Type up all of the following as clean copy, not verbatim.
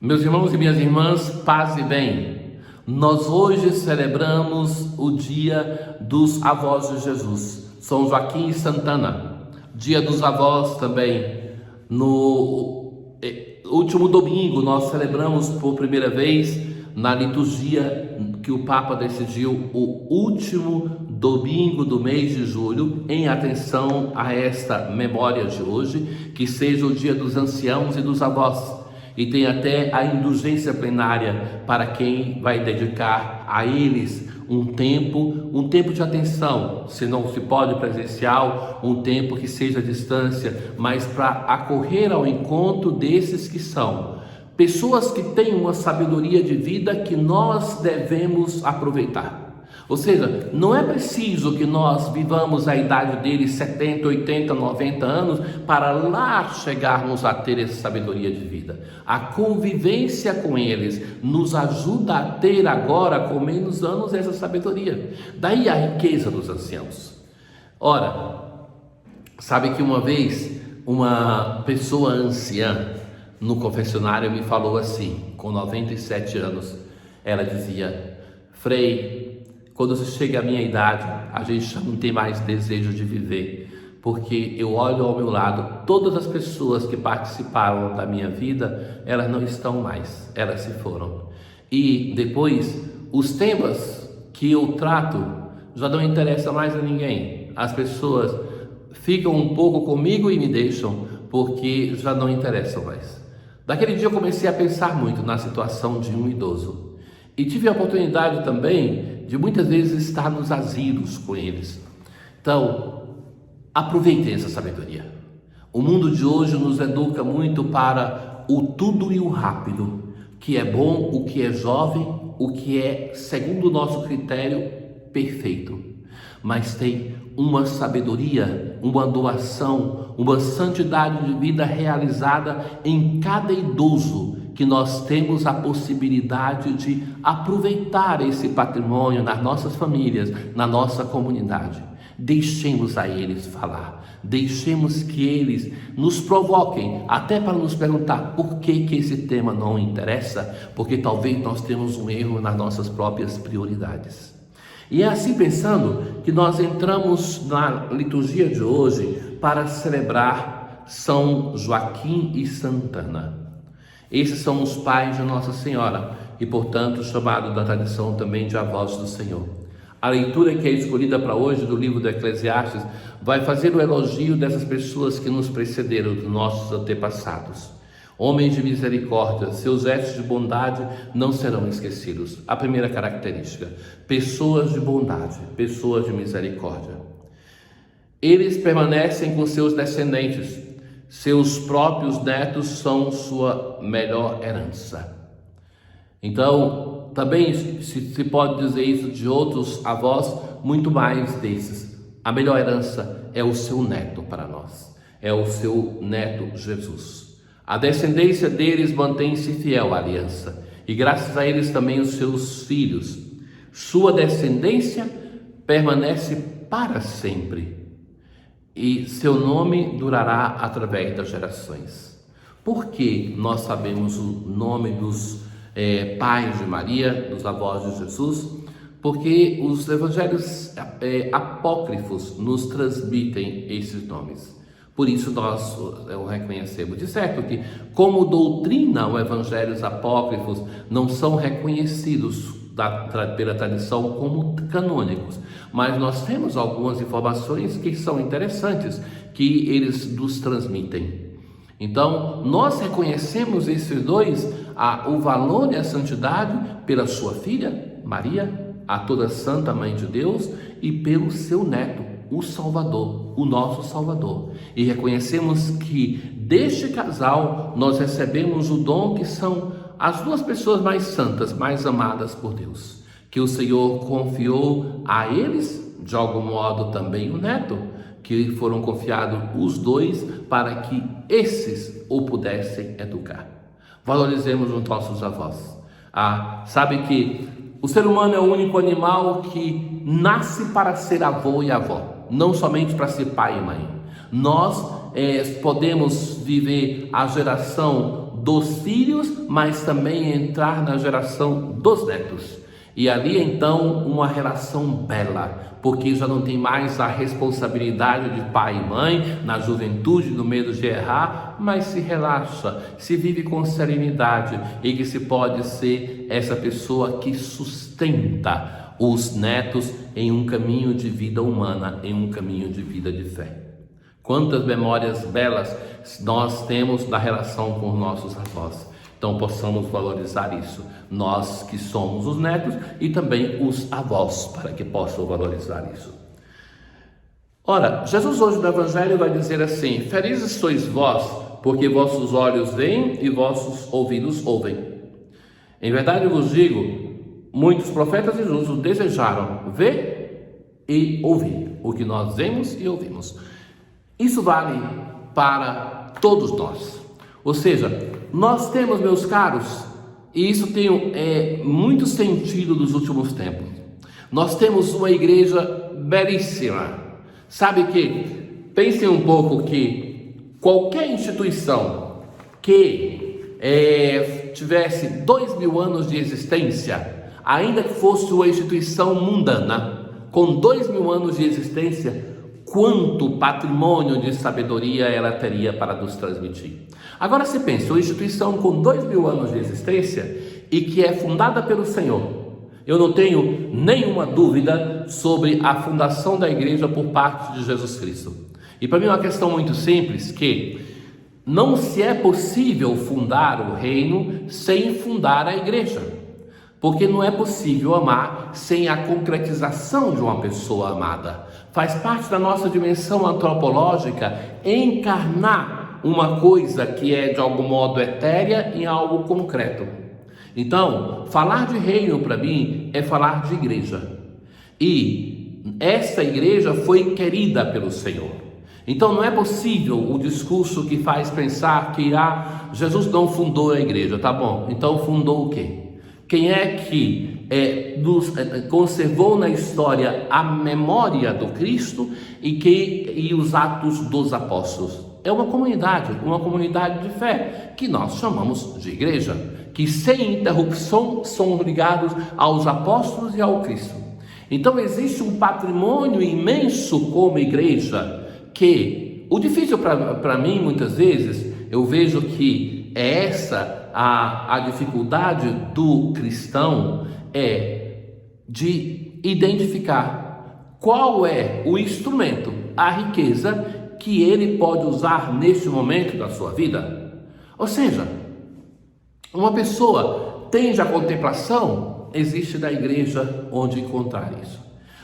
Meus irmãos e minhas irmãs, paz e bem. Nós hoje celebramos o dia dos avós de Jesus, São Joaquim e Santana. Dia dos avós também. No último domingo nós celebramos por primeira vez na liturgia que o Papa decidiu o último domingo do mês de julho, em atenção a esta memória de hoje, que seja o dia dos anciãos e dos avós. E tem até a indulgência plenária para quem vai dedicar a eles um tempo de atenção, se não se pode presencial, um tempo que seja à distância, mas para acorrer ao encontro desses que são pessoas que têm uma sabedoria de vida que nós devemos aproveitar. Ou seja, não é preciso que nós vivamos a idade deles 70, 80, 90 anos para lá chegarmos a ter essa sabedoria de vida. A convivência com eles nos ajuda a ter agora, com menos anos, essa sabedoria. Daí a riqueza dos anciãos. Ora, sabe que uma vez uma pessoa anciã no confessionário me falou assim, com 97 anos, ela dizia: Frei, quando chega a minha idade, a gente já não tem mais desejo de viver, porque eu olho ao meu lado, todas as pessoas que participaram da minha vida, elas não estão mais, elas se foram. E depois, os temas que eu trato já não interessam mais a ninguém. As pessoas ficam um pouco comigo e me deixam, porque já não interessam mais. Daquele dia eu comecei a pensar muito na situação de um idoso. E tive a oportunidade também de muitas vezes estar nos asilos com eles. Então, aproveitem essa sabedoria. O mundo de hoje nos educa muito para o tudo e o rápido, que é bom, o que é jovem, o que é, segundo o nosso critério, perfeito. Mas tem uma sabedoria, uma doação, uma santidade de vida realizada em cada idoso, que nós temos a possibilidade de aproveitar esse patrimônio nas nossas famílias, na nossa comunidade. Deixemos a eles falar, deixemos que eles nos provoquem, até para nos perguntar por que esse tema não interessa, porque talvez nós temos um erro nas nossas próprias prioridades. E é assim pensando que nós entramos na liturgia de hoje para celebrar São Joaquim e Santana. Esses são os pais de Nossa Senhora e, portanto, chamado da tradição também de avós do Senhor. A leitura que é escolhida para hoje do livro do Eclesiastes vai fazer o elogio dessas pessoas que nos precederam, dos nossos antepassados. Homens de misericórdia, seus gestos de bondade não serão esquecidos. A primeira característica: pessoas de bondade, pessoas de misericórdia. Eles permanecem com seus descendentes. Seus próprios netos são sua melhor herança. Então, também se pode dizer isso de outros avós, muito mais desses. A melhor herança é o seu neto para nós, é o seu neto Jesus. A descendência deles mantém-se fiel à aliança, e graças a eles também os seus filhos. Sua descendência permanece para sempre, e seu nome durará através das gerações. Por que nós sabemos o nome dos pais de Maria, dos avós de Jesus? Porque os evangelhos apócrifos nos transmitem esses nomes. Por isso nós o reconhecemos. De certo que, como doutrina, os evangelhos apócrifos não são reconhecidos pela tradição como canônicos, mas nós temos algumas informações que são interessantes, que eles nos transmitem. Então, nós reconhecemos esses dois, o valor e a santidade pela sua filha, Maria, a toda santa Mãe de Deus, e pelo seu neto, o Salvador, o nosso Salvador. E reconhecemos que deste casal nós recebemos o dom que são as duas pessoas mais santas, mais amadas por Deus, que o Senhor confiou a eles, de algum modo também o neto, que foram confiados os dois para que esses o pudessem educar. Valorizemos os nossos avós. Sabe que o ser humano é o único animal que nasce para ser avô e avó, não somente para ser pai e mãe. Nós podemos viver a geração dos filhos, mas também entrar na geração dos netos. E ali então uma relação bela, porque já não tem mais a responsabilidade de pai e mãe na juventude, no medo de errar, mas se relaxa, se vive com serenidade e que se pode ser essa pessoa que sustenta os netos em um caminho de vida humana, em um caminho de vida de fé. Quantas memórias belas nós temos da relação com nossos avós. Então possamos valorizar isso, nós que somos os netos e também os avós, para que possam valorizar isso. Ora, Jesus hoje no Evangelho vai dizer assim: felizes sois vós, porque vossos olhos veem e vossos ouvidos ouvem. Em verdade eu vos digo, muitos profetas e justos desejaram ver e ouvir o que nós vemos e ouvimos. Isso vale para todos nós. Ou seja, nós temos, meus caros, e isso tem muito sentido nos últimos tempos, nós temos uma igreja belíssima. Sabe que, pensem um pouco que qualquer instituição que tivesse 2000 anos de existência, ainda que fosse uma instituição mundana, com 2000 anos de existência, quanto patrimônio de sabedoria ela teria para nos transmitir. Agora se pensa, uma instituição com 2000 anos de existência e que é fundada pelo Senhor. Eu não tenho nenhuma dúvida sobre a fundação da igreja por parte de Jesus Cristo. E para mim é uma questão muito simples, que não se é possível fundar o reino sem fundar a igreja. Porque não é possível amar sem a concretização de uma pessoa amada. Faz parte da nossa dimensão antropológica encarnar uma coisa que é de algum modo etérea em algo concreto. Então, falar de reino para mim é falar de igreja. E essa igreja foi querida pelo Senhor. Então não é possível o discurso que faz pensar que Jesus não fundou a igreja, tá bom? Então fundou o quê? Quem é que nos conservou na história a memória do Cristo e os atos dos apóstolos? É uma comunidade de fé, que nós chamamos de igreja, que sem interrupção são ligados aos apóstolos e ao Cristo. Então existe um patrimônio imenso como igreja, que o difícil para mim, muitas vezes, eu vejo que é essa a dificuldade do cristão, é de identificar qual é o instrumento, a riqueza que ele pode usar neste momento da sua vida. Ou seja, uma pessoa tende à contemplação, existe na igreja onde encontrar isso.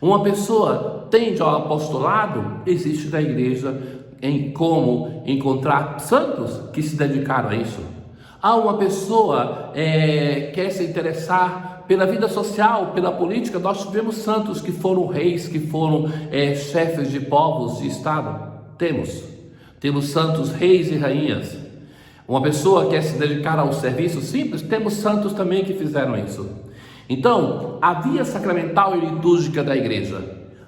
Uma pessoa tende ao apostolado, existe na igreja em como encontrar santos que se dedicaram a isso. Uma pessoa quer se interessar pela vida social, pela política, nós tivemos santos que foram reis, que foram chefes de povos, de estado. Temos santos reis e rainhas. Uma pessoa quer se dedicar ao serviço simples, temos santos também que fizeram isso. Então, a via sacramental e litúrgica da igreja,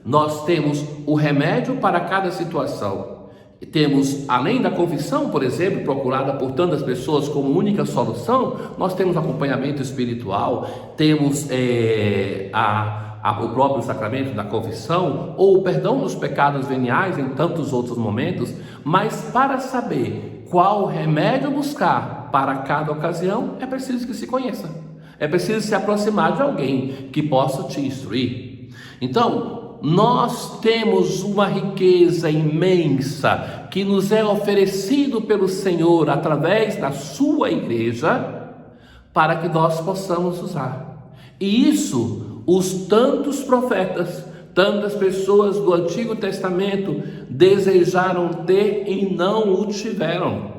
nós temos o remédio para cada situação. Temos, além da confissão, por exemplo, procurada por tantas pessoas como única solução, nós temos acompanhamento espiritual, temos o próprio sacramento da confissão, ou o perdão dos pecados veniais em tantos outros momentos. Mas para saber qual remédio buscar para cada ocasião, é preciso que se conheça, é preciso se aproximar de alguém que possa te instruir. Então, nós temos uma riqueza imensa que nos é oferecido pelo Senhor através da sua igreja, para que nós possamos usar. E isso, os tantos profetas, tantas pessoas do Antigo Testamento desejaram ter e não o tiveram,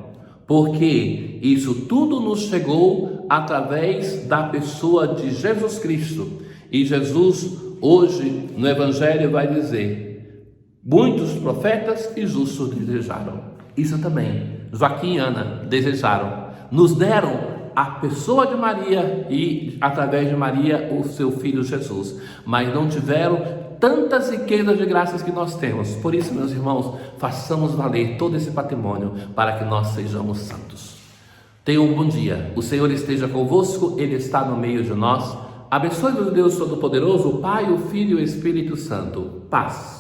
porque isso tudo nos chegou através da pessoa de Jesus Cristo. E Jesus hoje no Evangelho vai dizer: muitos profetas e justos desejaram. Isso também Joaquim e Ana desejaram, nos deram a pessoa de Maria e através de Maria o seu filho Jesus, mas não tiveram tantas riquezas de graças que nós temos. Por isso, meus irmãos, façamos valer todo esse patrimônio para que nós sejamos santos. Tenham um bom dia. O Senhor esteja convosco, Ele está no meio de nós. Abençoe-vos Deus Todo-Poderoso, o Pai, o Filho e o Espírito Santo. Paz.